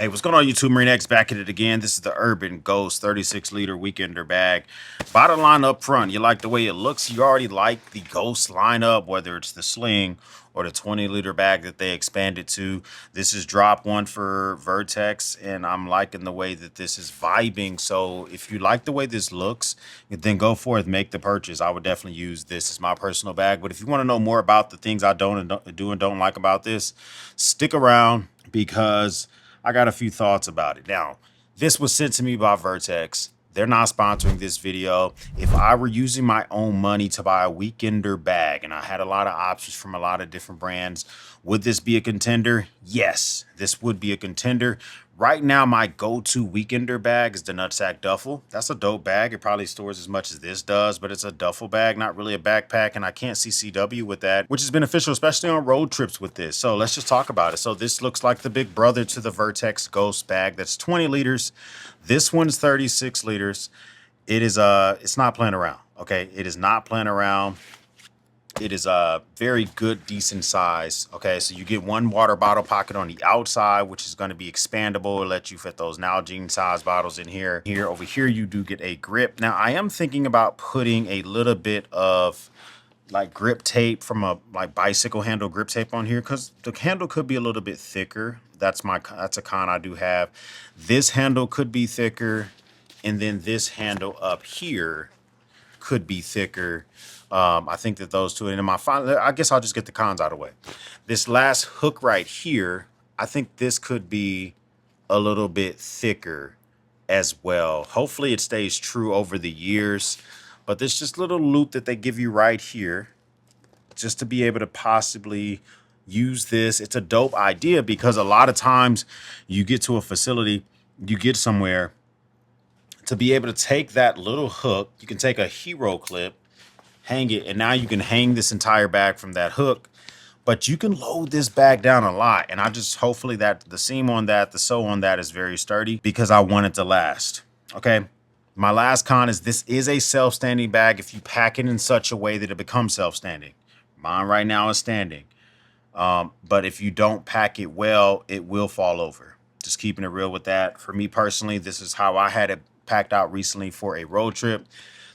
Hey, what's going on, YouTube? Marine X back at it again. This is the Urban Ghost 36-liter weekender bag. Bottom line up front, you like the way it looks. You already like the Ghost lineup, whether it's the sling or the 20-liter bag that they expanded to. This is drop one for Vertx, and I'm liking the way that this is vibing. So if you like the way this looks, then go forth, make the purchase. I would definitely use this as my personal bag. But if you want to know more about the things I do and don't like about this, stick around because I got a few thoughts about it. Now, this was sent to me by Vertx. They're not sponsoring this video. If I were using my own money to buy a weekender bag and I had a lot of options from a lot of different brands, would this be a contender? Yes, this would be a contender. Right now, my go-to weekender bag is the Nutsack Duffel. That's a dope bag. It probably stores as much as this does, but it's a duffel bag, not really a backpack, and I can't CCW with that, which is beneficial, especially on road trips with this. So let's just talk about it. So this looks like the big brother to the Vertx Ghost bag. That's 20 liters. This one's 36 liters. It is, it's not playing around, okay? It is not playing around. It is a very good, decent size. Okay, so you get one water bottle pocket on the outside, which is going to be expandable. It'll let you fit those Nalgene size bottles in here. Over here, you do get a grip. Now, I am thinking about putting a little bit of like grip tape from a bicycle handle grip tape on here because the handle could be a little bit thicker. That's a con I do have. This handle could be thicker, and then this handle up here could be thicker. I think that those two, and in my final, I guess I'll just get the cons out of the way. This last hook right here, I think this could be a little bit thicker as well. Hopefully it stays true over the years, but this just little loop that they give you right here, just to be able to possibly use this. It's a dope idea because a lot of times you get to a facility, you get somewhere, to be able to take that little hook, you can take a hero clip, hang it, and now you can hang this entire bag from that hook, but you can load this bag down a lot. And I just, hopefully that the seam on that, the sew on that is very sturdy because I want it to last. Okay. My last con is this is a self-standing bag if you pack it in such a way that it becomes self-standing. Mine right now is standing. But if you don't pack it well, it will fall over. Just keeping it real with that. For me personally, this is how I had it packed out recently for a road trip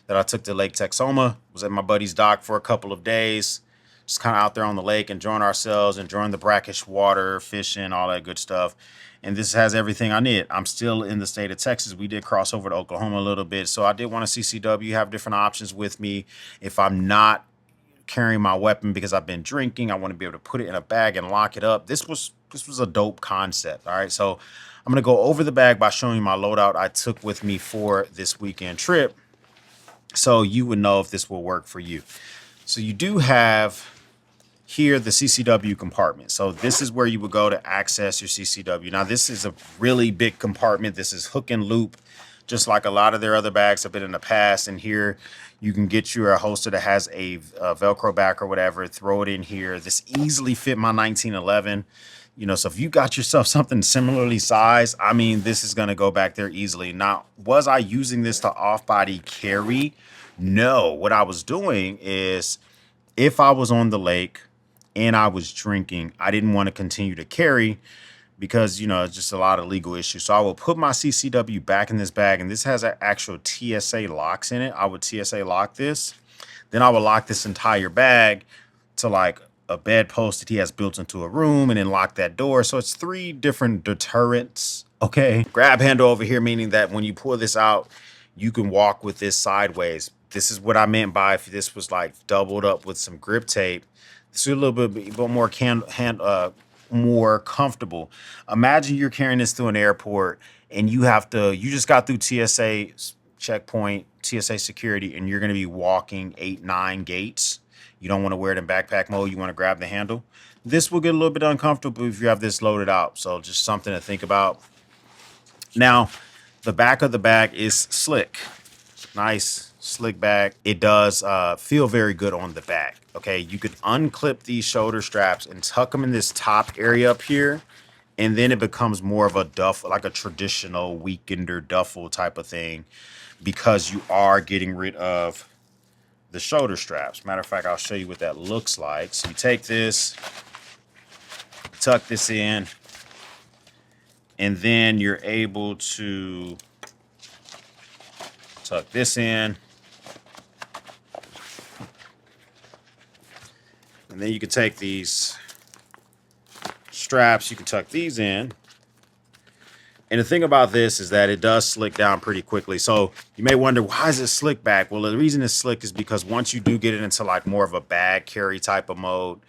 that I took to Lake Texoma. Was at my buddy's dock for a couple of days, just kind of out there on the lake, enjoying ourselves, enjoying the brackish water, fishing, all that good stuff. And this has everything I need. I'm still in the state of Texas. We did cross over to Oklahoma a little bit, so I did want to CCW, have different options with me. If I'm not carrying my weapon because I've been drinking, I want to be able to put it in a bag and lock it up. This was a dope concept. All right, so I'm going to go over the bag by showing you my loadout I took with me for this weekend trip, so you would know if this will work for you. So you do have here the CCW compartment. So this is where you would go to access your CCW. Now this is a really big compartment. This is hook and loop, just like a lot of their other bags have been in the past. And here you can get you a holster that has a Velcro back or whatever, throw it in here. This easily fit my 1911. You know, so if you got yourself something similarly sized, I mean, this is going to go back there easily. Now, was I using this to off-body carry? No. What I was doing is if I was on the lake and I was drinking, I didn't want to continue to carry because, you know, it's just a lot of legal issues. So I will put my CCW back in this bag, and this has actual TSA locks in it. I would TSA lock this. Then I would lock this entire bag to like a bedpost that he has built into a room and then lock that door. So it's 3 different deterrents. Okay. Grab handle over here, meaning that when you pull this out, you can walk with this sideways. This is what I meant by if this was like doubled up with some grip tape. This is a little bit more more comfortable. Imagine you're carrying this through an airport and you just got through TSA checkpoint, TSA security, and you're going to be walking 8, 9 gates. You don't want to wear it in backpack mode. You want to grab the handle. This will get a little bit uncomfortable if you have this loaded out. So just something to think about. Now, the back of the bag is slick. Nice, slick bag. It does feel very good on the back. Okay, you could unclip these shoulder straps and tuck them in this top area up here. And then it becomes more of a duffel, like a traditional weekender duffel type of thing, because you are getting rid of the shoulder straps. Matter of fact, I'll show you what that looks like. So you take this, tuck this in, And then you're able to tuck this in. And then you can take these straps, you can tuck these in. And the thing about this is that it does slick down pretty quickly. So you may wonder, why is it slick back? Well, the reason it's slick is because once you do get it into like more of a bag carry type of mode,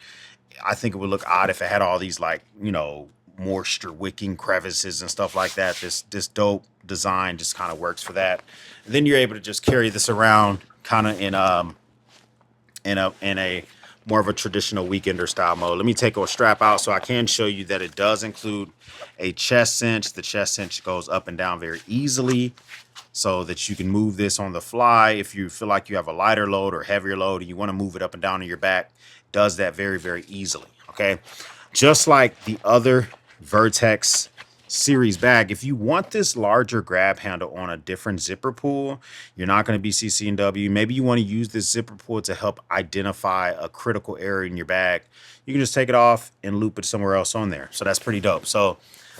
I think it would look odd if it had all these like, you know, moisture wicking crevices and stuff like that. This dope design just kind of works for that. And then you're able to just carry this around kind of in a more of a traditional weekender style mode. Let me take a strap out so I can show you that it does include a chest cinch. The chest cinch goes up and down very easily so that you can move this on the fly. If you feel like you have a lighter load or heavier load and you want to move it up and down on your back, does that very, very easily. Okay. Just like the other Vertx series bag, if you want this larger grab handle on a different zipper pull, you're not going to be CC&W. Maybe you want to use this zipper pull to help identify a critical area in your bag. You can just take it off and loop it somewhere else on there. So that's pretty dope. So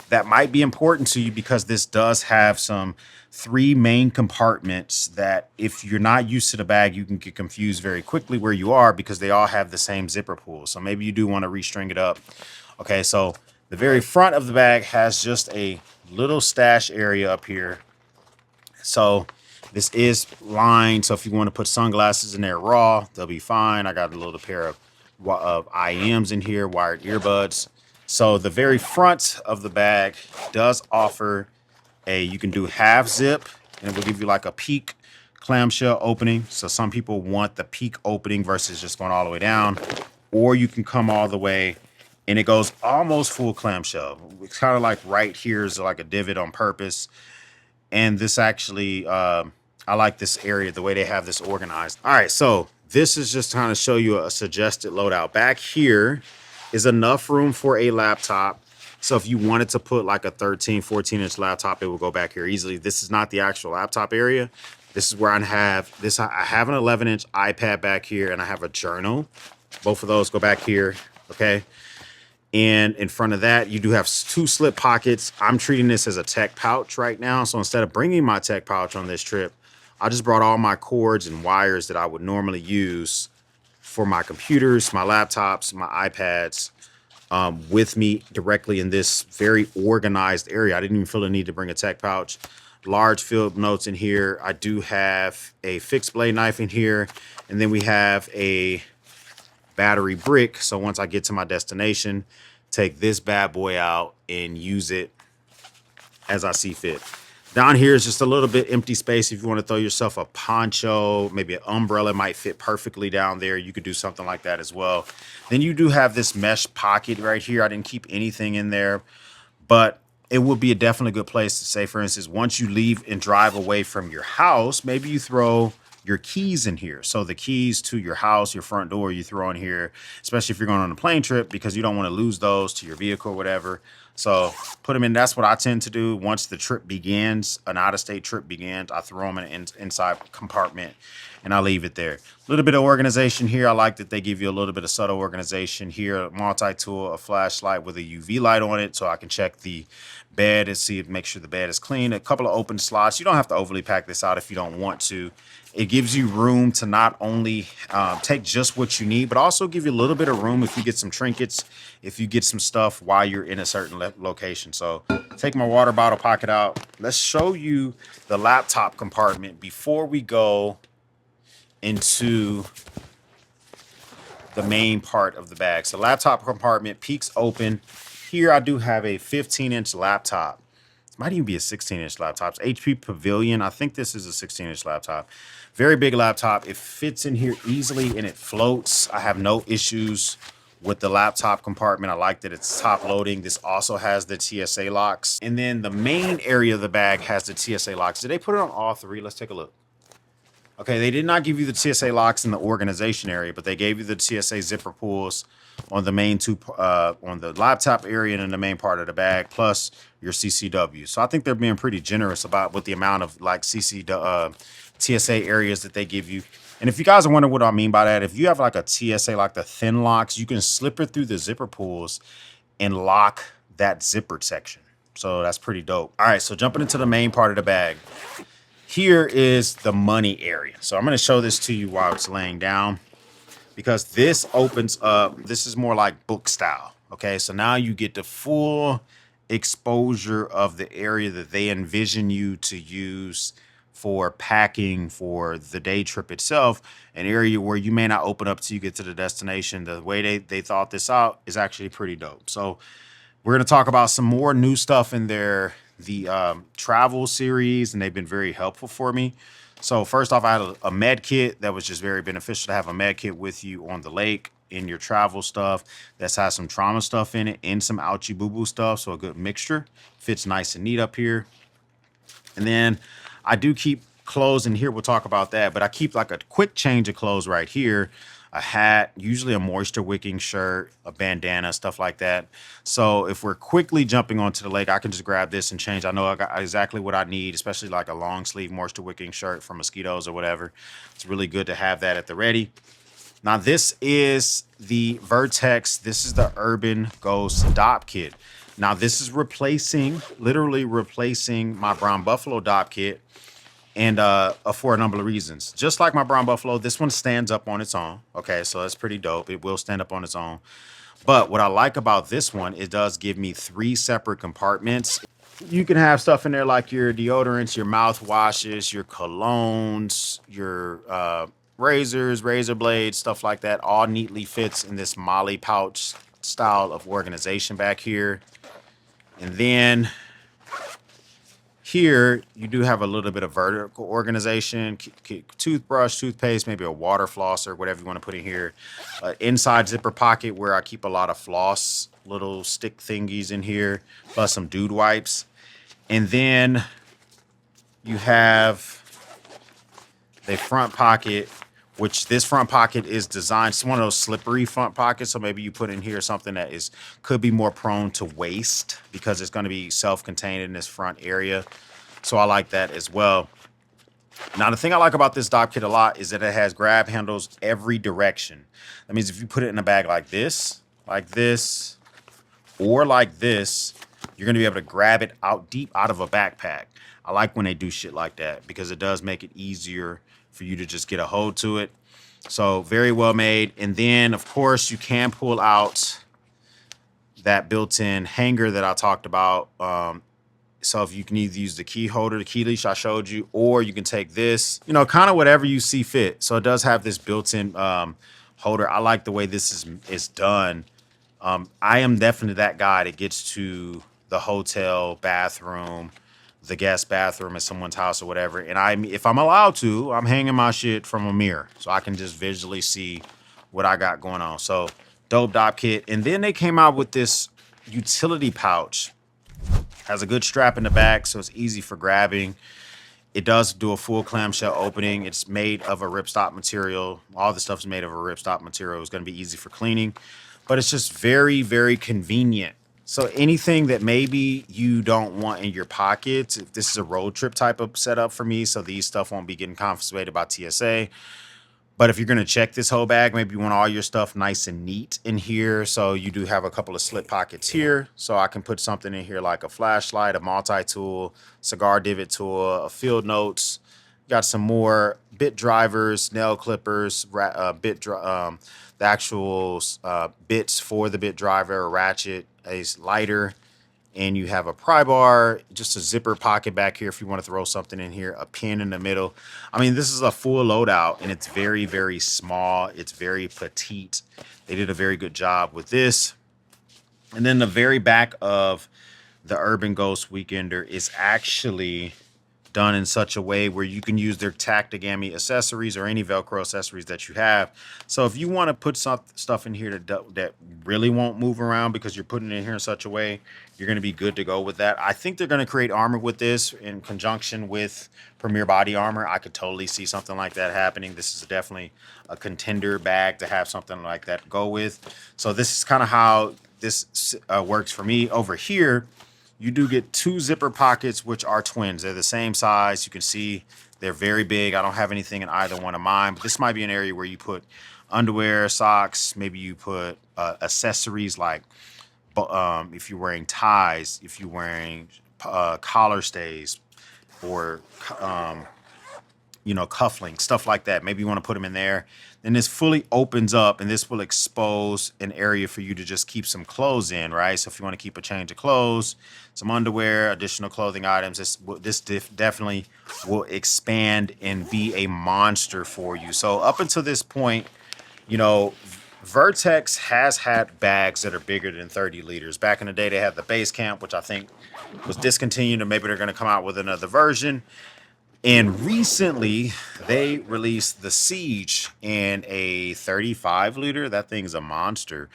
that might be important to you because this does have some 3 main compartments that if you're not used to the bag, you can get confused very quickly where you are because they all have the same zipper pull. So maybe you do want to restring it up. Okay, so the very front of the bag has just a little stash area up here. So this is lined. So if you want to put sunglasses in there raw, they'll be fine. I got a little pair of IMs in here, wired earbuds. So the very front of the bag does offer you can do half zip, and it will give you like a peak clamshell opening. So some people want the peak opening versus just going all the way down, or you can come all the way and it goes almost full clamshell. It's kind of like right here is like a divot on purpose. And this actually, I like this area, the way they have this organized. All right, so this is just trying to show you a suggested loadout. Back here is enough room for a laptop. So if you wanted to put like a 13, 14-inch laptop, it will go back here easily. This is not the actual laptop area. This is where I have this. I have an 11-inch iPad back here, and I have a journal. Both of those go back here, okay? And in front of that, you do have 2 slip pockets. I'm treating this as a tech pouch right now. So instead of bringing my tech pouch on this trip, I just brought all my cords and wires that I would normally use for my computers, my laptops, my iPads with me directly in this very organized area. I didn't even feel the need to bring a tech pouch. Large field notes in here. I do have a fixed blade knife in here. And then we have a battery brick. So once I get to my destination, take this bad boy out and use it as I see fit. Down here is just a little bit empty space. If you want to throw yourself a poncho, maybe an umbrella might fit perfectly down there. You could do something like that as well. Then you do have this mesh pocket right here. I didn't keep anything in there, but it would be a definitely good place to say, for instance, once you leave and drive away from your house, maybe you throw your keys in here. So the keys to your house, your front door, you throw in here, especially if you're going on a plane trip because you don't want to lose those to your vehicle or whatever. So put them in. That's what I tend to do. Once the trip begins, an out-of-state trip begins, I throw them in an inside compartment and I leave it there. A little bit of organization here. I like that they give you a little bit of subtle organization here. A multi-tool, a flashlight with a UV light on it so I can check the bed and see, make sure the bed is clean. A couple of open slots. You don't have to overly pack this out if you don't want to. It gives you room to not only take just what you need, but also give you a little bit of room if you get some trinkets, if you get some stuff while you're in a certain location. So take my water bottle pocket out. Let's show you the laptop compartment before we go into the main part of the bag. So laptop compartment, peaks open. Here I do have a 15-inch laptop. It might even be a 16-inch laptop. It's HP Pavilion. I think this is a 16-inch laptop. Very big laptop. It fits in here easily and it floats. I have no issues with the laptop compartment. I like that it's top loading. This also has the TSA locks. And then the main area of the bag has the TSA locks. Did they put it on all 3? Let's take a look. Okay, they did not give you the TSA locks in the organization area, but they gave you the TSA zipper pulls on the main on the laptop area and in the main part of the bag, plus your CCW. So I think they're being pretty generous with the amount of like TSA areas that they give you. And if you guys are wondering what I mean by that, if you have like a TSA, like the thin locks, you can slip it through the zipper pulls and lock that zippered section. So that's pretty dope. All right, so jumping into the main part of the bag. Here is the money area. So I'm going to show this to you while it's laying down, because this opens up. This is more like book style. Okay, so now you get the full exposure of the area that they envision you to use for packing for the day trip itself, an area where you may not open up till you get to the destination. The way they thought this out is actually pretty dope. So we're going to talk about some more new stuff in the travel series, and they've been very helpful for me. So first off, I had a med kit that was just very beneficial to have a med kit with you on the lake in your travel stuff. That's has some trauma stuff in it and some ouchie boo boo stuff. So a good mixture, fits nice and neat up here. And then I do keep clothes in here. We'll talk about that, but I keep like a quick change of clothes right here. A hat, usually a moisture wicking shirt, a bandana, stuff like that. So if we're quickly jumping onto the lake, I can just grab this and change. I know I got exactly what I need, especially like a long sleeve moisture wicking shirt for mosquitoes or whatever. It's really good to have that at the ready. Now this is the Vertx. This is the Urban Ghost Dop Kit. Now this is literally replacing my Brown Buffalo Dop Kit, and for a number of reasons. Just like my Brown Buffalo, this one stands up on its own. Okay, so that's pretty dope. It will stand up on its own. But what I like about this one, it does give me 3 separate compartments. You can have stuff in there like your deodorants, your mouthwashes, your colognes, your razors, razor blades, stuff like that. All neatly fits in this Molly pouch style of organization back here. And then here, you do have a little bit of vertical organization, toothbrush, toothpaste, maybe a water flosser, whatever you want to put in here. Inside zipper pocket where I keep a lot of floss, little stick thingies in here, plus some dude wipes. And then you have the front pocket, which this front pocket is designed. It's one of those slippery front pockets. So maybe you put in here something that could be more prone to waste because it's going to be self-contained in this front area. So I like that as well. Now, the thing I like about this Dop Kit a lot is that it has grab handles every direction. That means if you put it in a bag like this, or like this, you're going to be able to grab it out deep out of a backpack. I like when they do shit like that because it does make it easier for you to just get a hold to it. So very well made. And then, of course, you can pull out that built-in hanger that I talked about. So if you can either use the key holder, the key leash I showed you, or you can take this, kind of whatever you see fit. So it does have this built-in holder. I like the way this is done. I am definitely that guy that gets to the hotel bathroom, the guest bathroom at someone's house or whatever. And if I'm allowed to, I'm hanging my shit from a mirror so I can just visually see what I got going on. So dope Dop Kit. And then they came out with this utility pouch. Has a good strap in the back, so it's easy for grabbing. It does do a full clamshell opening. It's made of a ripstop material. All the stuff's made of a ripstop material. It's going to be easy for cleaning, but it's just very, very convenient. So anything that maybe you don't want in your pockets, if this is a road trip type of setup for me, so these stuff won't be getting confiscated by TSA. But if you're going to check this whole bag, maybe you want all your stuff nice and neat in here. So you do have a couple of slip pockets here. So I can put something in here like a flashlight, a multi-tool, cigar divot tool, a field notes. Got some more bit drivers, nail clippers, the actual bits for the bit driver, a ratchet, a lighter, and you have a pry bar, just a zipper pocket back here if you want to throw something in here, a pin in the middle. I mean, this is a full loadout, and it's very, very small. It's very petite. They did a very good job with this. And then the very back of the Urban Ghost Weekender is actually done in such a way where you can use their Tactigami accessories or any Velcro accessories that you have. So if you want to put some stuff in here that really won't move around because you're putting it in here in such a way, you're going to be good to go with that. I think they're going to create armor with this in conjunction with Premier Body Armor. I could totally see something like that happening. This is definitely a contender bag to have something like that to go with. So this is kind of how this works for me. Over here, you do get 2 zipper pockets, which are twins. They're the same size. You can see they're very big. I don't have anything in either one of mine, but this might be an area where you put underwear, socks, maybe you put accessories like if you're wearing ties, if you're wearing collar stays, or cufflinks, stuff like that. Maybe you want to put them in there. Then this fully opens up, and this will expose an area for you to just keep some clothes in, right? So if you want to keep a change of clothes, some underwear, additional clothing items, this definitely will expand and be a monster for you. So up until this point, you know, Vertx has had bags that are bigger than 30 liters. Back in the day, they had the base camp, which I think was discontinued, and maybe they're going to come out with another version. And recently, they released the Siege in a 35 liter. That thing's a monster.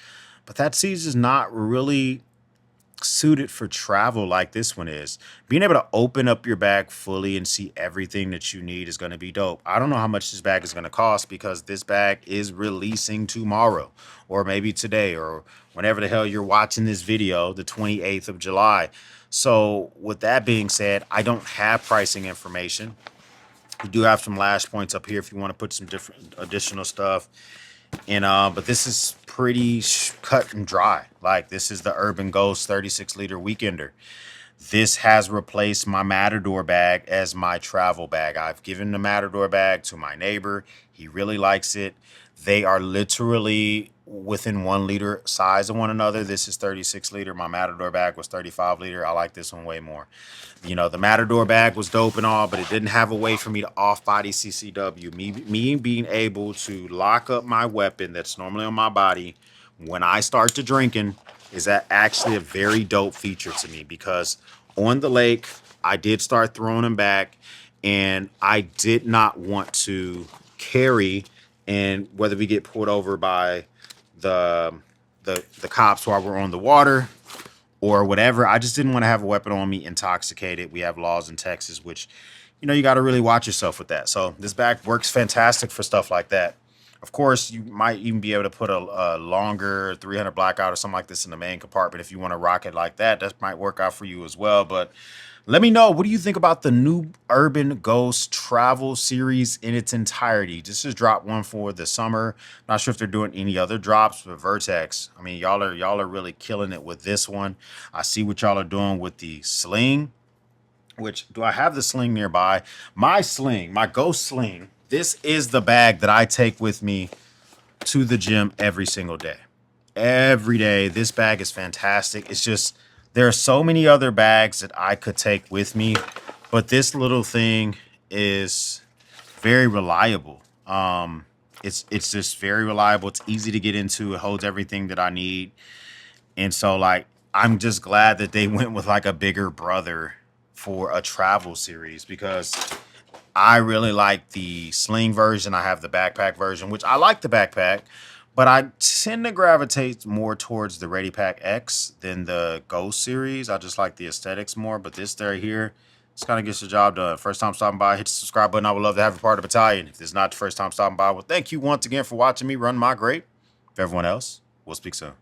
But that Siege is not really suited for travel like this one is. Being able to open up your bag fully and see everything that you need is going to be dope. I don't know how much this bag is going to cost because this bag is releasing tomorrow or maybe today or whenever the hell you're watching this video, the 28th of July. So with that being said, I don't have pricing information. We do have some lash points up here if you want to put some different additional stuff. And but this is pretty cut and dry. Like, this is the Urban Ghost 36 liter weekender. This has replaced my Matador bag as my travel bag. I've given the Matador bag to my neighbor. He really likes it. They are literally within 1 liter size of one another. This is 36 liter. My Matador bag was 35 liter. I like this one way more. You know, the Matador bag was dope and all, but it didn't have a way for me to off-body CCW. Me being able to lock up my weapon that's normally on my body when I start to drinking is that actually a very dope feature to me, because on the lake, I did start throwing them back, and I did not want to carry, and whether we get pulled over by the cops while we're on the water or whatever, I just didn't want to have a weapon on me intoxicated. We have laws in Texas, which, you got to really watch yourself with that. So this bag works fantastic for stuff like that. Of course, you might even be able to put a longer 300 blackout or something like this in the main compartment if you want to rock it like that. That might work out for you as well. But let me know, what do you think about the new Urban Ghost Travel series in its entirety? This is drop 1 for the summer. Not sure if they're doing any other drops, but Vertx, I mean, y'all are really killing it with this one. I see what y'all are doing with the sling, which, do I have the sling nearby? My sling, my Ghost sling, this is the bag that I take with me to the gym every single day. Every day. This bag is fantastic. It's just, there are so many other bags that I could take with me, but this little thing is very reliable. It's just very reliable. It's easy to get into. It holds everything that I need. And so, like, I'm just glad that they went with like a bigger brother for a travel series, because I really like the sling version. I have the backpack version, which I like the backpack, but I tend to gravitate more towards the Ready Pack X than the Ghost series. I just like the aesthetics more, but this right here, this kind of gets the job done. First time stopping by, hit the subscribe button. I would love to have you part of the Battalion. If this is not the first time stopping by, well, thank you once again for watching me run my grape. For everyone else, we'll speak soon.